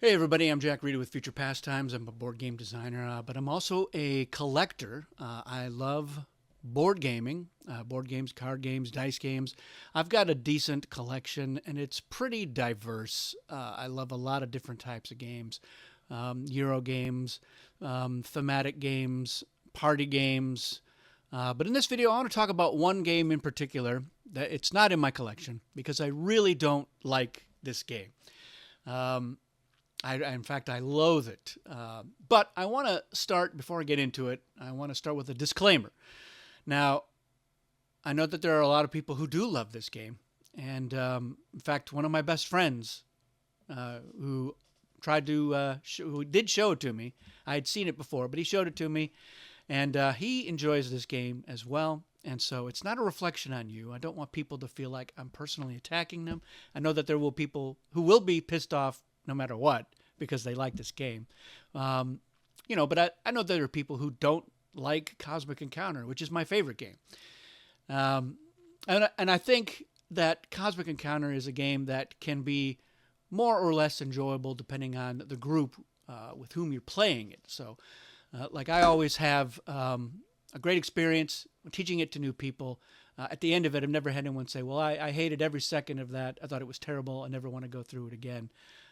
Hey everybody, I'm Jack Reeder with Future Pastimes. I'm a board game designer, but I'm also a collector. I love board gaming, board games, card games, dice games. I've got a decent collection and it's pretty diverse. I love a lot of different types of games, Euro games, thematic games, party games. But in this video, I want to talk about one game in particular that it's not in my collection because I really don't like this game. In fact, I loathe it. But I want to start, before I get into it, I want to start with a disclaimer. Now, I know that there are a lot of people who do love this game. And in fact, one of my best friends who who did show it to me, I had seen it before, but he showed it to me. And he enjoys this game as well. And so it's not a reflection on you. I don't want people to feel like I'm personally attacking them. I know that there will people who will be pissed off no matter what because they like this game. But I know there are people who don't like Cosmic Encounter, which is my favorite game. And I think that Cosmic Encounter is a game that can be more or less enjoyable depending on the group with whom you're playing it. So, like I always have a great experience teaching it to new people. At the end of it, I've never had anyone say, well, I hated every second of that. I thought it was terrible. I never want to go through it again.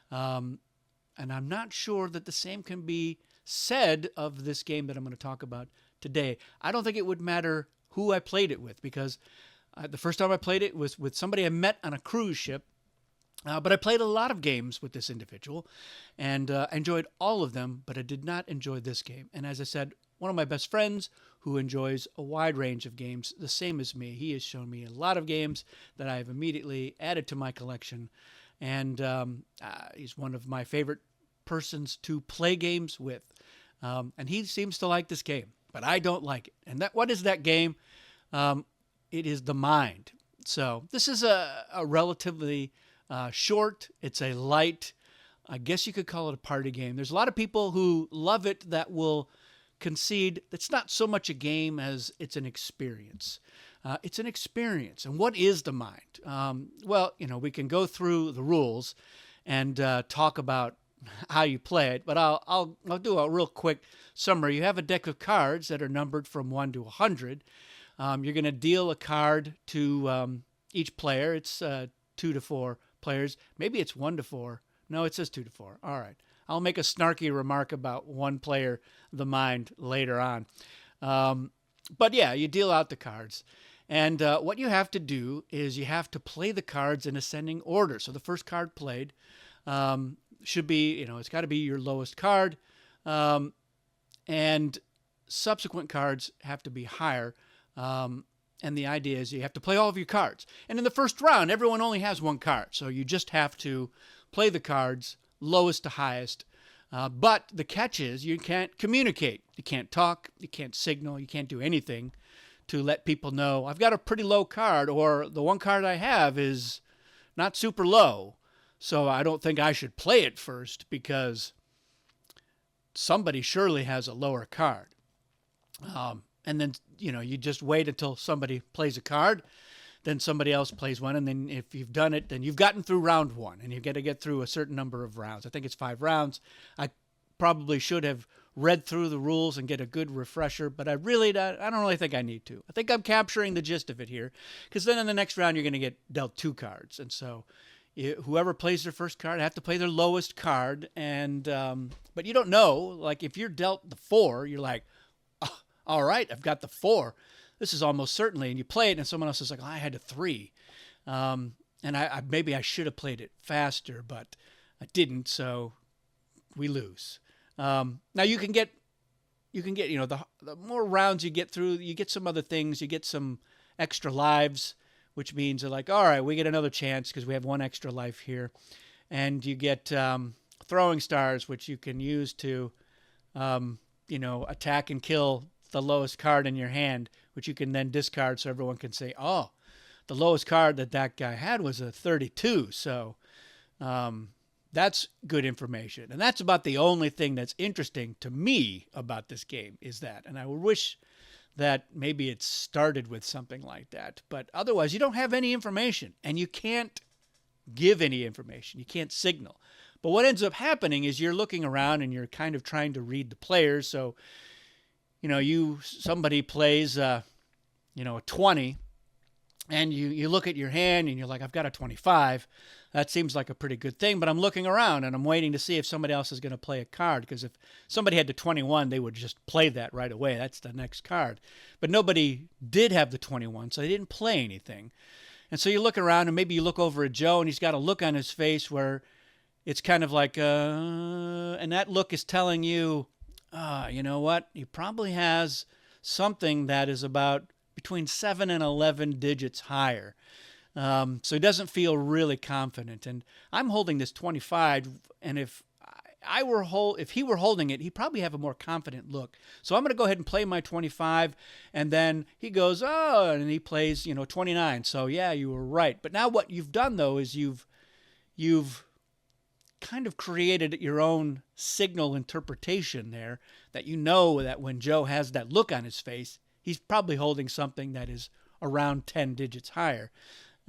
And I'm not sure that the same can be said of this game that I'm going to talk about today. I don't think it would matter who I played it with because the first time I played it was with somebody I met on a cruise ship. But I played a lot of games with this individual and enjoyed all of them, but I did not enjoy this game. And as I said, one of my best friends who enjoys a wide range of games, the same as me. He has shown me a lot of games that I have immediately added to my collection. And he's one of my favorite persons to play games with. And he seems to like this game, but I don't like it. And what is that game? It is The Mind. So this is a relatively short, it's a light, I guess you could call it a party game. There's a lot of people who love it that will concede it's not so much a game as it's an experience. It's an experience. And what is the mind? We can go through the rules and talk about how you play it, but I'll do a real quick summary. You have a deck of cards that are numbered from 1 to 100. You're going to deal a card to each player. It's 2 to 4 players. Maybe it's 1 to 4. No, it says 2 to 4. All right. I'll make a snarky remark about one player, the mind, later on. But yeah, you deal out the cards. And what you have to do is you have to play the cards in ascending order. So the first card played should be, it's got to be your lowest card. And subsequent cards have to be higher. And the idea is you have to play all of your cards. And in the first round, everyone only has one card. So you just have to play the cards lowest to highest. But the catch is you can't communicate. You can't talk. You can't signal. You can't do anything to let people know I've got a pretty low card, or the one card I have is not super low. So I don't think I should play it first because somebody surely has a lower card. And then, you just wait until somebody plays a card, then somebody else plays one, and then if you've done it, then you've gotten through round one, and you've got to get through a certain number of rounds. I think it's 5 rounds. I probably should have read through the rules and get a good refresher, but I don't really think I need to. I think I'm capturing the gist of it here, because then in the next round, you're going to get dealt 2 cards, and so whoever plays their first card have to play their lowest card, and but you don't know, like if you're dealt the 4, you're like, oh, all right, I've got the 4. This is almost certainly, and you play it, and someone else is like, oh, I had a 3. And maybe I should have played it faster, but I didn't, so we lose. Now you can get, the more rounds you get through, you get some other things. You get some extra lives, which means they're like, all right, we get another chance because we have 1 extra life here. And you get throwing stars, which you can use to, attack and kill the lowest card in your hand, which you can then discard so everyone can say, oh, the lowest card that guy had was a 32. So that's good information. And that's about the only thing that's interesting to me about this game is that. And I wish that maybe it started with something like that. But otherwise, you don't have any information, and you can't give any information. You can't signal. But what ends up happening is you're looking around and you're kind of trying to read the players. So, somebody plays, a 20, and you look at your hand and you're like, I've got a 25. That seems like a pretty good thing, but I'm looking around and I'm waiting to see if somebody else is going to play a card, because if somebody had the 21, they would just play that right away. That's the next card. But nobody did have the 21, so they didn't play anything. And so you look around and maybe you look over at Joe and he's got a look on his face where it's kind of like, and that look is telling you, you know what? He probably has something that is about between 7 and 11 digits higher. So he doesn't feel really confident. And I'm holding this 25, and if he were holding it, he'd probably have a more confident look. So I'm going to go ahead and play my 25, and then he goes, oh, and he plays, 29. So yeah, you were right. But now what you've done though is you've kind of created your own signal interpretation there, that that when Joe has that look on his face, he's probably holding something that is around 10 digits higher.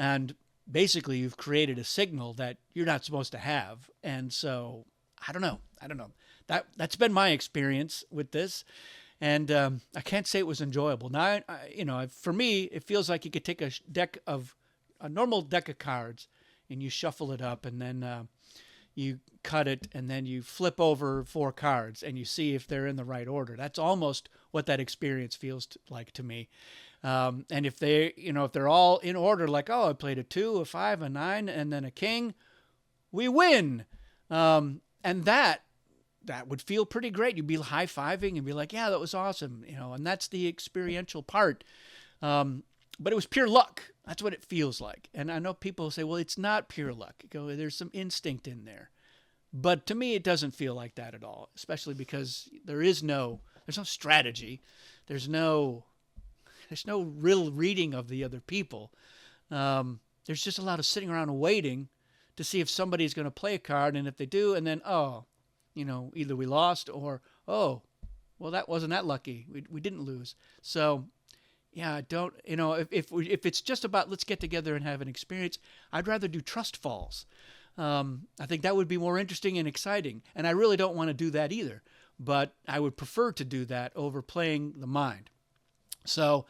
And basically you've created a signal that you're not supposed to have. And so I don't know. That's been my experience with this. And I can't say it was enjoyable. Now, for me, it feels like you could take a normal deck of cards and you shuffle it up, and then you cut it, and then you flip over 4 cards and you see if they're in the right order. That's almost what that experience feels like to me. And if they're all in order, like, oh, I played a 2, a 5, a 9, and then a king, we win. And that would feel pretty great. You'd be high-fiving and be like, yeah, that was awesome. And that's the experiential part. But it was pure luck. That's what it feels like. And I know people say, well, it's not pure luck. There's some instinct in there. But to me, it doesn't feel like that at all, especially because there's no strategy. There's no real reading of the other people. There's just a lot of sitting around and waiting to see if somebody's going to play a card, and if they do, and then, either we lost or, oh, well, that wasn't that lucky. We didn't lose. So, yeah, I don't, if it's just about let's get together and have an experience, I'd rather do trust falls. I think that would be more interesting and exciting, and I really don't want to do that either, but I would prefer to do that over playing the mind. So,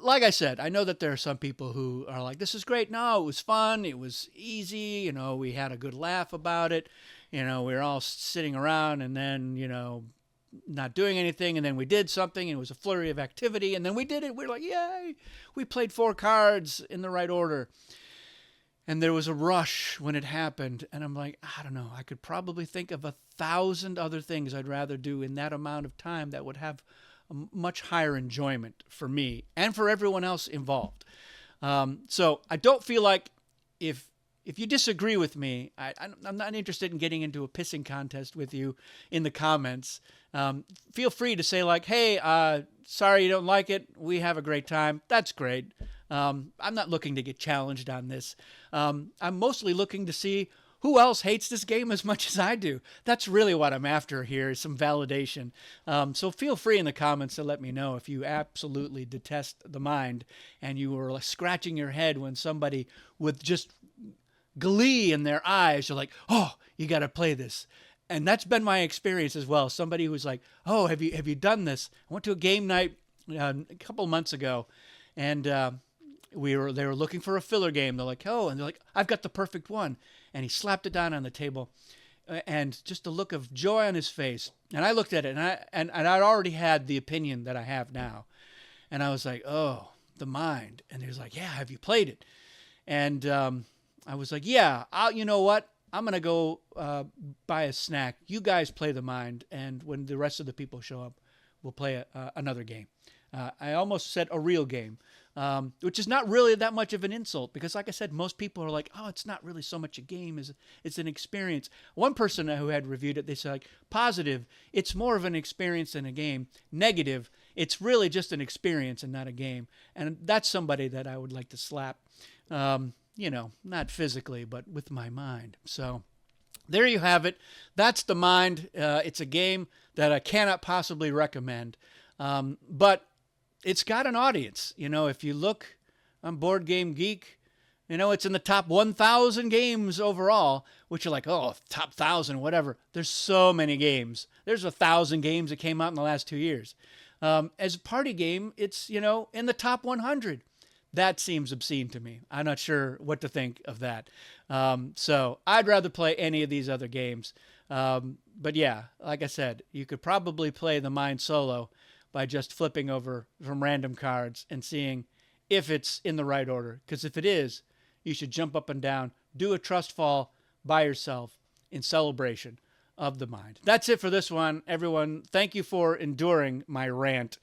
like I said, I know that there are some people who are like, this is great. No, it was fun. It was easy. We had a good laugh about it. We were all sitting around and then, not doing anything. And then we did something, and it was a flurry of activity. And then we did it. We're like, yay, we played 4 cards in the right order. And there was a rush when it happened. And I'm like, I don't know. I could probably think of 1,000 other things I'd rather do in that amount of time that would have a much higher enjoyment for me and for everyone else involved. So I don't feel like if you disagree with me, I'm not interested in getting into a pissing contest with you in the comments. Feel free to say like, hey, sorry you don't like it. We have a great time. That's great. I'm not looking to get challenged on this. I'm mostly looking to see who else hates this game as much as I do. That's really what I'm after here, is some validation. So feel free in the comments to let me know if you absolutely detest the mind and you were like scratching your head when somebody with just glee in their eyes, you're like, oh, you got to play this. And that's been my experience as well. Somebody who's like, oh, have you done this? I went to a game night a couple of months ago, and they were looking for a filler game. They're like, oh, and they're like, I've got the perfect one. And he slapped it down on the table, and just the look of joy on his face. And I looked at it, and I'd already had the opinion that I have now. And I was like, oh, the mind. And he was like, yeah, have you played it? And I was like, yeah, you know what? I'm going to go buy a snack. You guys play the mind, and when the rest of the people show up, we'll play another game. I almost said a real game, which is not really that much of an insult, because like I said, most people are like, oh, it's not really so much a game, it's an experience. One person who had reviewed it, they said, like, positive, it's more of an experience than a game. Negative, it's really just an experience and not a game. And that's somebody that I would like to slap, not physically, but with my mind. So there you have it. That's the mind. It's a game that I cannot possibly recommend. But it's got an audience. If you look on Board Game Geek, You know, it's in the top 1,000 games overall, which you're like, oh, top 1,000, whatever. There's so many games. There's 1,000 games that came out in the last 2 years. As a party game, it's, you know, in the top 100. That seems obscene to me. I'm not sure what to think of that. So I'd rather play any of these other games. But yeah, like I said, you could probably play the Mind solo by just flipping over from random cards and seeing if it's in the right order. Because if it is, you should jump up and down, do a trust fall by yourself in celebration of the Mind. That's it for this one, everyone. Thank you for enduring my rant.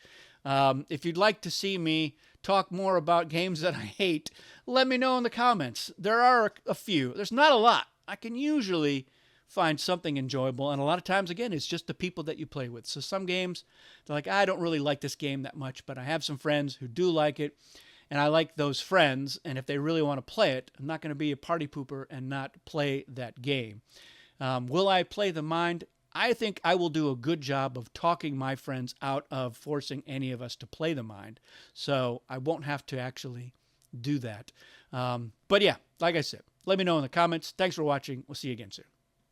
If you'd like to see me talk more about games that I hate, let me know in the comments. There are a few. There's not a lot. I can usually find something enjoyable, and a lot of times, again, it's just the people that you play with. So some games, they're like, I don't really like this game that much, but I have some friends who do like it, and I like those friends, and if they really want to play it, I'm not going to be a party pooper and not play that game. Will I play the Mind? I think I will do a good job of talking my friends out of forcing any of us to play the Mind, so I won't have to actually do that. But yeah, like I said, let me know in the comments. Thanks for watching. We'll see you again soon.